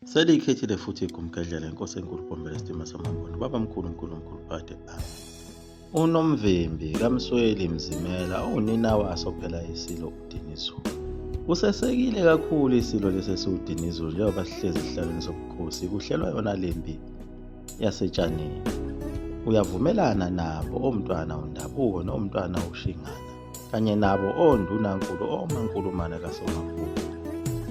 Seliyikhethile futhi igumgedlela inkosi enkulu Bombela isitima samabona babamkhulu uNkulunkulu phakathi amen. UNomvimbi kaMsweli Mzimela unina waso phela iSilo uDinizulu. Kusesekile kakhulu iSilo lesi esiwuDinizulu njengoba sihlezi esihlalweni sobukhosi kuhlelwa yona le mpi yaseTshaneni. Uyavumelana nabo omntwana uNdabuko nomntwana uShingana kanye nabo ondunankulu omankulumane kaSomapulu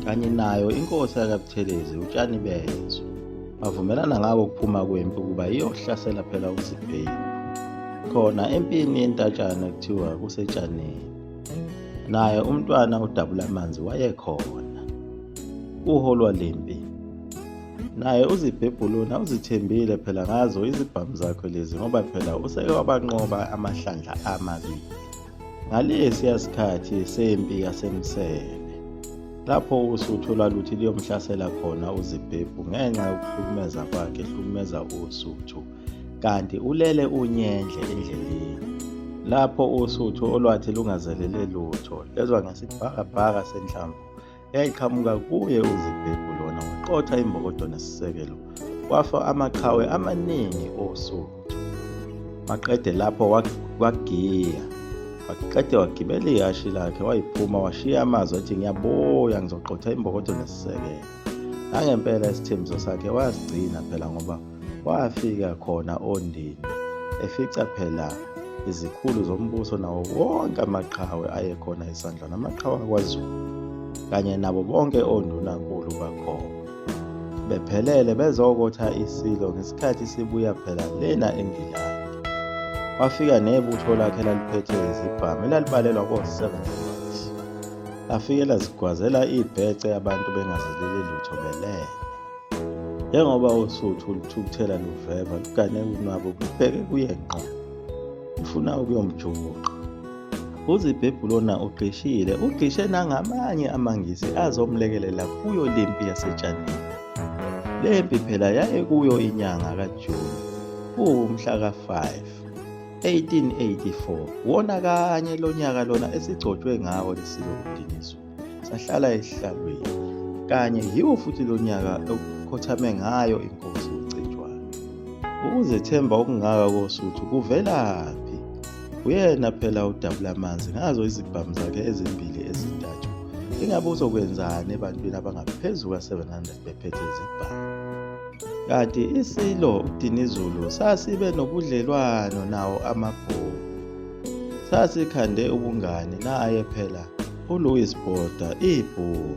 kanye nayo inkosi yakaButhelezi uTshanibezo. Bavumelana ngako ukuphuma kwempi ukuba iyohlasela phela uZibhebhu khona empini yentatshana kuthiwa kuseTshaneni. Naye umntwana uDabulamanzi wayekhona uholwa lempi. Naye uZibhebhu lona uzithembile phela ngazo izibhamu zakhe lezi ngoba phela useke wabanqoba amahlandla amabili ngalesiya sikhathi sempi yaseMsele lapho uSuthu lwaluthi liyomhlasela khona uZibhebhu ngenxa yokuhlukumeza kwakhe ehlukumeza uSuthu, kanti ulele uNyendle endleleni. Lapho uSuthu olwathi lungazelele lutho lezwa ngesibhakabhaka senhlamvu eyayiqhamuka kuye uZibhebhu lona waqotha imbokodo nesisekelo wafa amaqhawe amaningi oSuthu. Maqede lapho wagiya waqede wagibela ihashi lakhe wayiphuma washiya amazwi athi ngiyaboya ngizoqotha imbokodo nesisekelo. Nangempela isithembiso sakhe wasigcina phela ngoba wafika khona ondini efica phela izikhulu zombuso nawo wonke amaqhawe ayekhona esandla namaqhawe akwaZulu kanye nabo bonke ondunankulu bakhona bephelele bezokotha iSilo ngesikhathi sibuya phela lena eNgilandi. Wafika nebutho lakhe laliphethe izibhamu elalibalelwa ko-700 lafike lazigwazela ibhece abantu bengazelele lutho belele. Njengoba uSuthu luthukuthela luveva lugane unwabo lubheke kuye ngqo lufuna ukuyomjuqa. uZibhebhu lona uqishile uqishe nangamanye amangisi azomlekelela kuyo lempi yaseTshaneni. Lempi phela yaye kuyo inyanga kaJuni umhla ka-5 1884 wona kanye lonyaka lona esigcotshwe ngawo leSilo uDinizulu sahlala esihlalweni kanye yiwo futhi lonyaka okukhothame ngayo inkosi uCetshwayo. Ukuzethemba okungaka koSuthu kuvelaphi? Uyena phela uDabulamanzi ngazo izibhamu zakhe ezimbili ezintathu. Ingabe uzokwenzani ebantwini abangaphezu ka-700 bephethe izibhamu? Kanti iSilo uDinizulu sasibe nobudlelwano nawo amaBhunu. Sasikhande ubungani naye phela uLouis Botha iBhunu.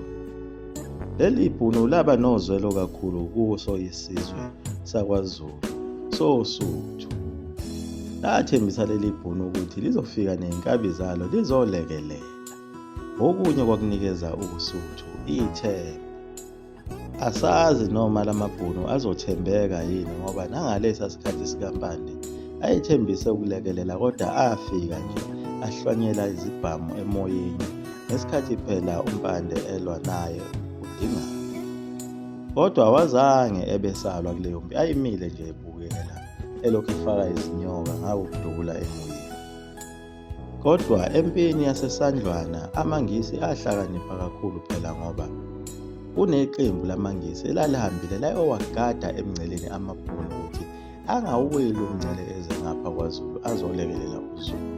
Leli Bhunu laba nozwelo kakhulu kuso isizwe sakwaZulu soSuthu. Lathembisa leli Bhunu ukuthi lizofika nenkabi zalo lizolekelela. Okunye kwakunikeza uSuthu ithemba. Asazi noma lamaBhunu azothembeka yini ngoba nangalesa sikhathi sikaMpande ayethembise ukulekelela kodwa afika nje ahlwanyela izibhamu emoyeni ngesikhathi phela uMpande elwa naye uDingane. Kodwa wazange ebesalwa kuleyo mpi ayimile nje ebukela elokhu efaka izinyoka ngawo ukudubula emoyeni. Kodwa empini yaseSandlwana amangisi ahlakanipha kakhulu phela ngoba kuneqembu lamangisi elalihambile layowagada emngceleni amaBhunu ukuthi angaweli umngcele eze ngapha kwaZulu azolekelela uZulu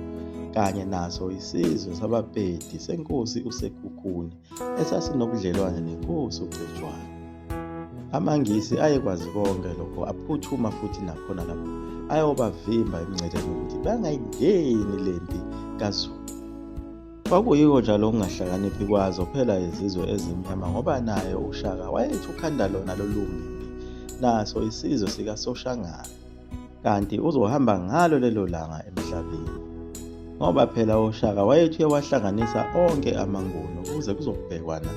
kanye naso isizwe sabaPedi senkosi uSekhukhune esasinobudlelwane nenkosi uCetshwayo. Amangisi ayekwazi konke lokho aphuthuma futhi nakhona lapho ayobavimba emngceleni ukuthi bangayingeni lempi kaZulu. Kwakuyiko njalo ukungahlakaniphi kwazo phela izizwe ezimnyama ngoba naye uShaka wayethi ukhanda lona lolumbi naso isizwe sikaSoshangana kanti uzohamba ngalo lelo langa emhlabeni ngoba phela uShaka wayethi wahlanganisa onke amanguni ukuze kuzobhekwana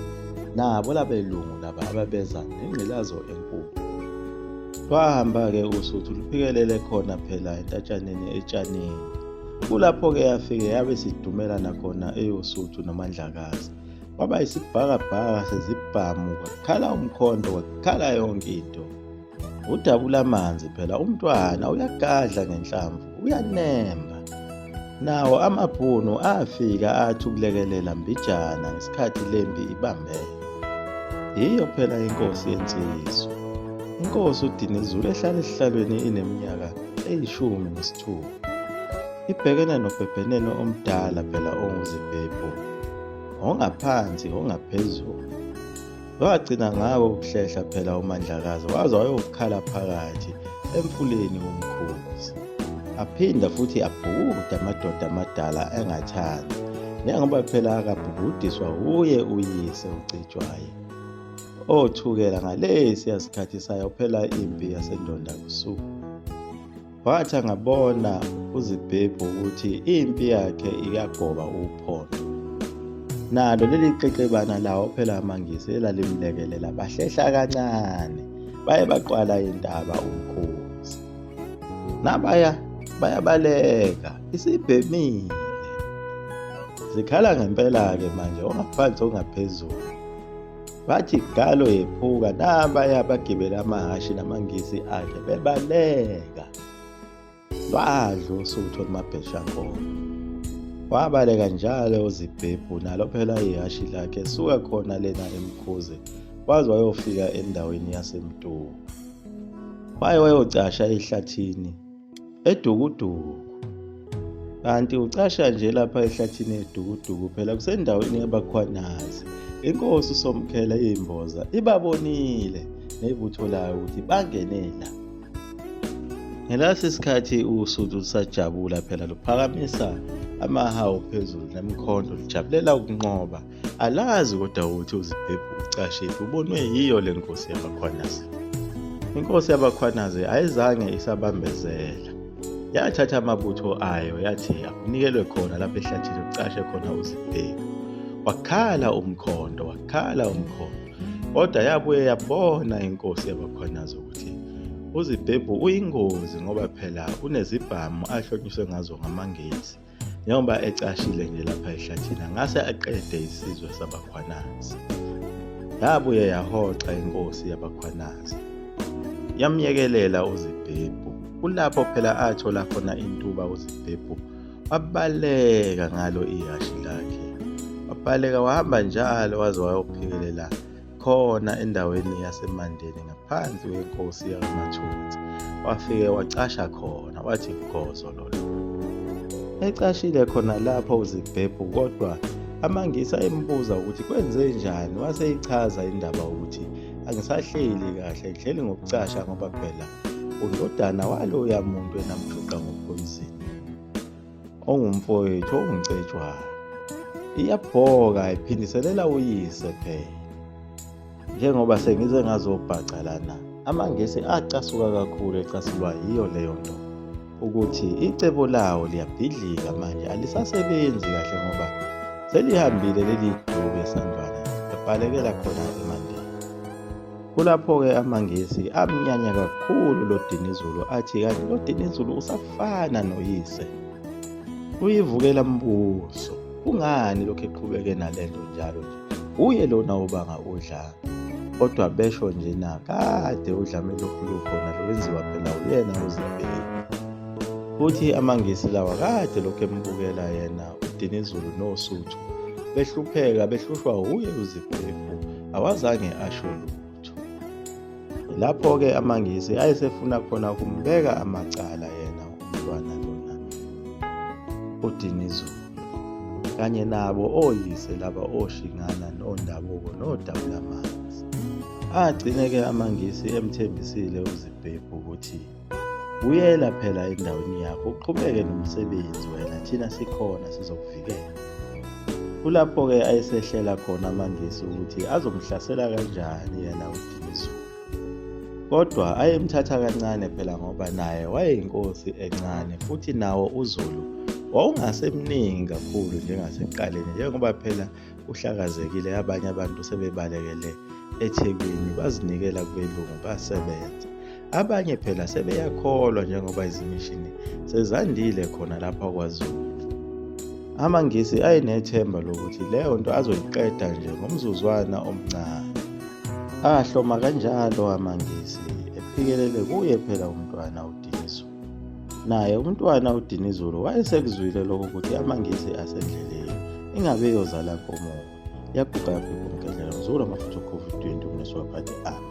nabo labelungu laba ababeza nengqilazo enkulu. Kwahamba-ke uSuthu luphikelele khona phela entatshaneni eTshaneni. Kulapho-ke yafike yabe sidumelana khona eyoSuthu noMandlakazi. Kwaba isibhakabhaka sezibhamu kwakhala umkhonto kwakhala yonke into. uDabulamanzi phela umntwana uyagadla ngenhlamvu uyanemba. Nawo amaBhunu afika athi ukulekelela mbijana ngesikhathi lempi ibambene. Yiyo phela inkosi yensizwa. Inkosi uDinizulu ehlala esihlalweni ineminyaka eyi-16. Ibhekene nobhebhenene omdala phela onguZibhebhu, ongaphansi ongaphezulu. Wagcina ngawo ukuhlehla phela uMandlakazi waze wayokukhala phakathi emfuleni womkhosi. Aphinda futhi abhukuda amadoda amadala engathandi, njengoba phela akabhukudiswa uye uyise uCetshwayo, othukela ngalesiya sikhathi sayo phela impi yaseNdondakusuku. Wathi angabona uZibhebhu ukuthi impi yakhe iyagoba uphondo, nalo leli qeqebana lawo phela amangisi elalimlekelela bahlehla kancane baye baqwala indaba umkhosi. Nabaya bayabaleka isibhemile. Zikhala ngempela-ke manje ongaphansi ongaphezulu. Bathi galo yephuka nabaya bagibela amahashi namangisi akhe bebaleka. Lwadla usuthu olumabheshankomo. Wabaleka njalo uZibhebhu nalo phela ihashi lakhe esuka khona lena eMkhuze waze wayofika endaweni yaseMtuku. Wayocasha ehlathini eDukuduku. Kanti ucasha nje lapha ehlathini eDukuduku phela kusendaweni yabakhwanazi. Inkosi uSomkhela imboza ibabonile nebutho layo ukuthi bangene la. Ngelasi sikhathi uSuthu lusajabula phela luphakamisa amahawu phezulu nemkhonto lijabulela ukunqoba. Alazi kodwa ukuthi uZibhebhu ucashile ubonwe yiyo le nkosi yabakhwanazi. Inkosi yabakhwanazi ayizange isabambezela. Yathatha amabutho ayo yathi akunikelwe khona lapha ehlathini ucashe khona uZibhebhu. Wakhala umkhonto. Kodwa yabuye yabona inkosi yabakhwanazi ukuthi uZibhebhu uyingozi ngoba phela unezibhamu ahlonyiswe ngazo ngamangisi. Njengoba ecashile nje lapha ehlathini ngase aqede isizwe sabakhwanazi. Yabuye yahoxa inkosi yabakhwanazi. Yamyekelela uZibhebhu. Kulapho phela athola khona intuba uZibhebhu wabaleka ngalo ihashi lakhe. Wabaleka wahamba njalo waze wayophikelela khona endaweni yaseMandeni ngaphansi kwenkosi yakaMathunzi. Wafike wacasha khona wathi gozo lolo. Ecashile khona lapho uZibhebhu kodwa amangisi ayembuza ukuthi kwenze njani. Waseyichaza indaba ukuthi angisahleli kahle, ngihleli ngokucasha ngoba phela undodana waloya muntu enamjuqa ngobunzima ongumfowethu onguCetshwayo. Iyabhoka iphindiselela uyise phela. Njengoba sengize ngazobhaca lana, amangisi acasuka kakhulu ecasulwa yiyo leyo nto ukuthi icebo lawo liyabhidlika manje alisasebenzi kahle ngoba selihambile leli duku esandlwana ebalekela khona eMandeni. Kulapho-ke amangisi amnyanya kakhulu lo Dinizulu athi kanti lo Dinizulu usafana noyise, uyivukela mbuso. Kungani lokho eqhubeke nalento njalo nje? Uye lona ubanga udlame. Kodwa besho nje na kade udlame lokhu lukhona lwenziwa phela uyena uZibhebhu. Futhi amangisi lawa kade lokho embukela yena uDinizulu noSuthu behlupheka behlushwa uye uZibhebhu, awazange asho lutho. Lapho-ke amangisi ayesefuna khona ukumbeka amacala yena umntwana lona uDinizulu kanye nabo oyise laba oShingana noNdabuko noDabulamanzi. Agcine-ke amangisi emthembisile uZibhebhu ukuthi buyela phela endaweni yakho uqhubeke nomsebenzi wena, thina sikhona sizokuvikela. Kulapho-ke ayesehlela khona amangisi ukuthi azomhlasela kanjani yena uDinizulu. Kodwa ayemthatha kancane phela ngoba naye wayeyinkosi encane futhi nawo uZulu wawungasemningi kakhulu njengasekuqaleni, njengoba phela uhlakazekile abanye abantu sebebalekele eThekwini bazinikela kubelungu basebenza. Abanye phela sebeyakholwa njengoba izimishini sezandile khona lapha kwaZulu. Amangisi ayenethemba lokuthi leyo nto azoyiqeda nje ngomzuzwana omncane. Ahloma kanjalo amangisi ephikelele kuye phela umntwana uDinizulu. Naye umntwana uDinizulu wayesekuzwile lokho ukuthi amangisi asendleleni ingabe yozala nkomo. Yaguqa yaphi konke zuri amafutha e-COVID-20 kunesiwaphathe. Amen.